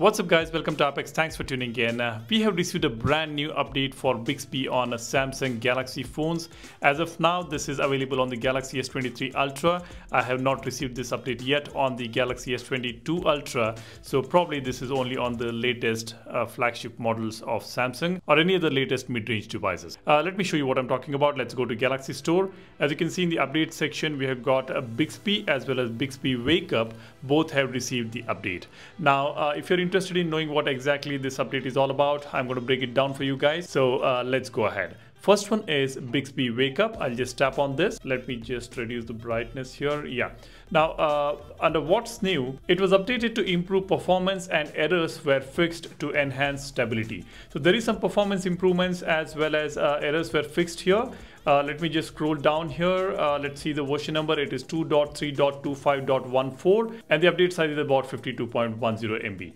What's up guys, welcome to Apex. Thanks for tuning in. We have received a brand new update for Bixby on Samsung Galaxy phones. As of now, this is available on the Galaxy S23 Ultra. I have not received this update yet on the Galaxy S22 Ultra. So probably this is only on the latest flagship models of Samsung or any of the latest mid-range devices. Let me show you what I'm talking about. Let's go to Galaxy Store. As you can see in the update section, we have got a Bixby as well as Bixby Wake Up. Both have received the update. Now, if you're interested in knowing what exactly this update is all about, I'm going to break it down for you guys. So let's go ahead. First one is Bixby Wake Up. I'll just tap on this. Let me just reduce the brightness here. Yeah. Now, under what's new, it was updated to improve performance and errors were fixed to enhance stability. So there is some performance improvements as well as errors were fixed here. Let me just scroll down here. Let's see the version number. It is 2.3.25.14 and the update size is about 52.10 MB.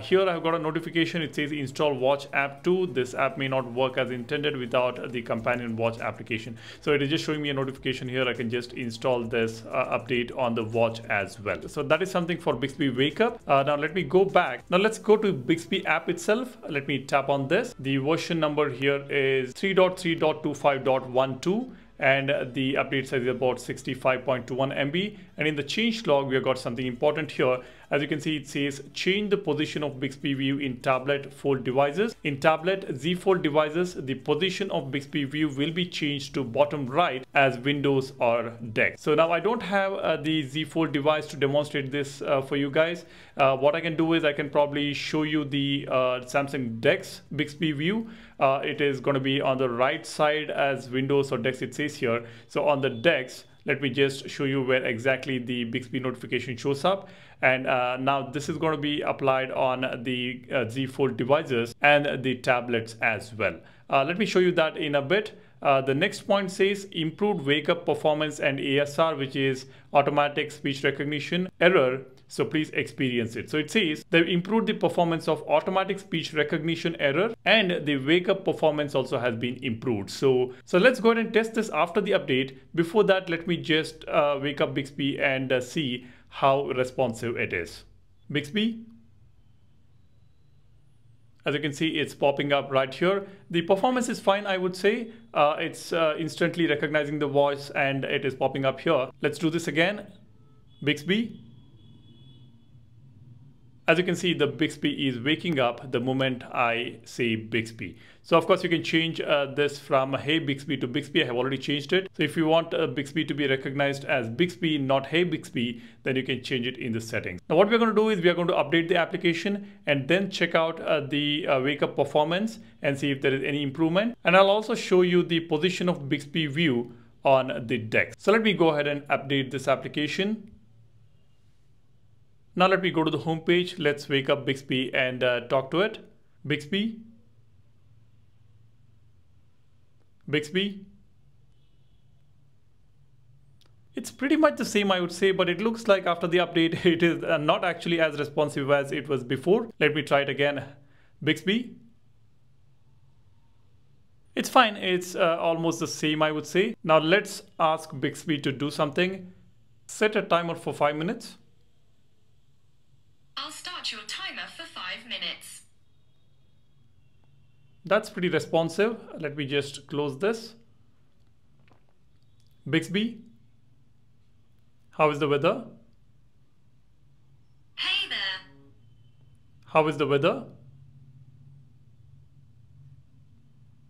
Here I've got a notification. It says install Watch app 2. This app may not work as intended without the companion Watch application. So it is just showing me a notification here. I can just install this update on the Watch as well. So that is something for Bixby Wake Up. Now let me go back. Now let's go to Bixby app itself. Let me tap on this. The version number here is 3.3.25.12 and the update size is about 65.21 MB. And in the change log, we have got something important here. As you can see, it says change the position of Bixby View in tablet fold devices. In tablet Z Fold devices, the position of Bixby View will be changed to bottom right as Windows or DeX. So now I don't have the Z Fold device to demonstrate this for you guys. What I can do is I can probably show you the Samsung DeX Bixby View. It is going to be on the right side as Windows or DeX, it says here. So on the DeX, let me just show you where exactly the Bixby notification shows up. And now this is going to be applied on the Z Fold devices and the tablets as well. Let me show you that in a bit. The next point says improved wake up performance and ASR, which is automatic speech recognition error. So please experience it. So it says they've improved the performance of automatic speech recognition error and the wake up performance also has been improved. So let's go ahead and test this after the update. Before that, let me just wake up Bixby and see how responsive it is. Bixby. As you can see, it's popping up right here. The performance is fine, I would say. It's instantly recognizing the voice and it is popping up here. Let's do this again. Bixby. As you can see, the Bixby is waking up the moment I say Bixby. So of course you can change this from Hey Bixby to Bixby. I have already changed it. So if you want Bixby to be recognized as Bixby, not Hey Bixby, then you can change it in the settings. Now what we're going to do is we are going to update the application and then check out the wake up performance and see if there is any improvement. And I'll also show you the position of Bixby View on the DeX. So let me go ahead and update this application. Now let me go to the home page. Let's wake up Bixby and talk to it. Bixby. Bixby. It's pretty much the same, I would say, but it looks like after the update, it is not actually as responsive as it was before. Let me try it again. Bixby. It's fine. It's almost the same, I would say. Now let's ask Bixby to do something. Set a timer for 5 minutes. I'll start your timer for 5 minutes. That's pretty responsive. Let me just close this. Bixby, how is the weather? Hey there. How is the weather?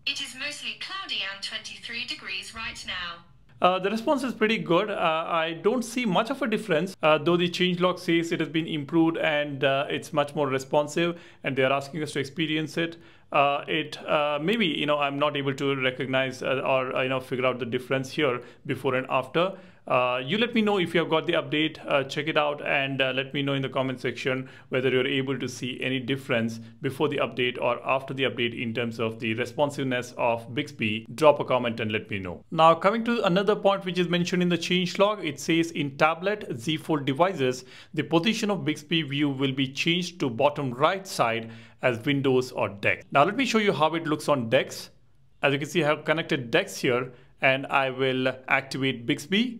It is mostly cloudy and 23 degrees right now. The response is pretty good. I don't see much of a difference, though the changelog says it has been improved and it's much more responsive and they are asking us to experience it. Maybe, I'm not able to recognize or, figure out the difference here before and after. You let me know if you have got the update, check it out and let me know in the comment section whether you're able to see any difference before the update or after the update in terms of the responsiveness of Bixby. Drop a comment and let me know. Now coming to another point which is mentioned in the changelog, it says in tablet Z Fold devices, the position of Bixby View will be changed to bottom right side as Windows or DeX. Now let me show you how it looks on DeX. As you can see, I have connected DeX here and I will activate Bixby.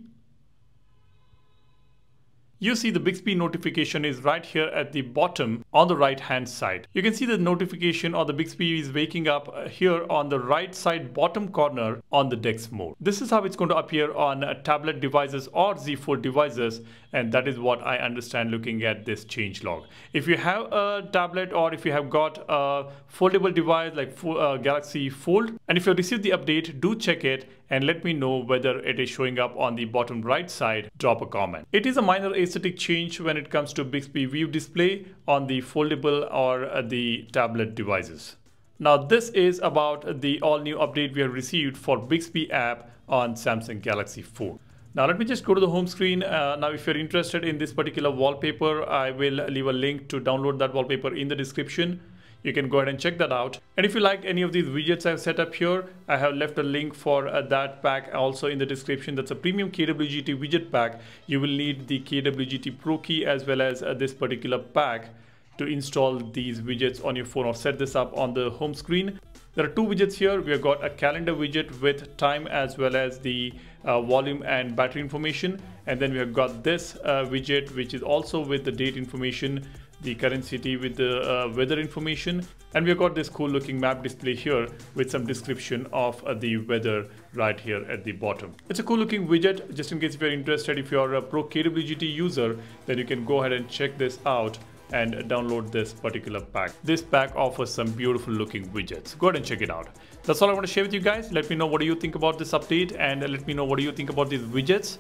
you see the Bixby notification is right here at the bottom on the right hand side. You can see the notification or the Bixby is waking up here on the right side bottom corner on the DeX mode. This is how it's going to appear on tablet devices or Z Fold devices, and that is what I understand looking at this changelog. If you have a tablet or if you have got a foldable device like Galaxy Fold, and if you received the update, do check it and let me know whether it is showing up on the bottom right side. Drop a comment. It is a minor aesthetic change when it comes to Bixby View display on the foldable or the tablet devices. Now this is about the all new update we have received for Bixby app on Samsung Galaxy Fold. Now let me just go to the home screen. Now if you're interested in this particular wallpaper, I will leave a link to download that wallpaper in the description. You can go ahead and check that out. And if you like any of these widgets I've set up here, I have left a link for that pack also in the description. That's a premium KWGT widget pack. You will need the KWGT Pro key as well as this particular pack to install these widgets on your phone or set this up on the home screen. There are two widgets here. We have got a calendar widget with time as well as the volume and battery information. And then we have got this widget which is also with the date information, the current city with the weather information, and we've got this cool looking map display here with some description of the weather right here at the bottom. It's a cool looking widget. Just in case if you're interested, if you're a pro KWGT user, then you can go ahead and check this out and download this particular pack. This pack offers some beautiful looking widgets. Go ahead and check it out. That's all I want to share with you guys. Let me know what do you think about this update, and let me know what do you think about these widgets.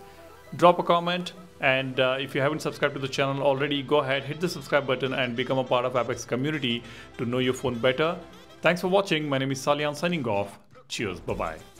Drop a comment, and if you haven't subscribed to the channel already, go ahead, hit the subscribe button and become a part of Apex community to know your phone better. Thanks for watching. My name is Salian signing off. Cheers. Bye-bye.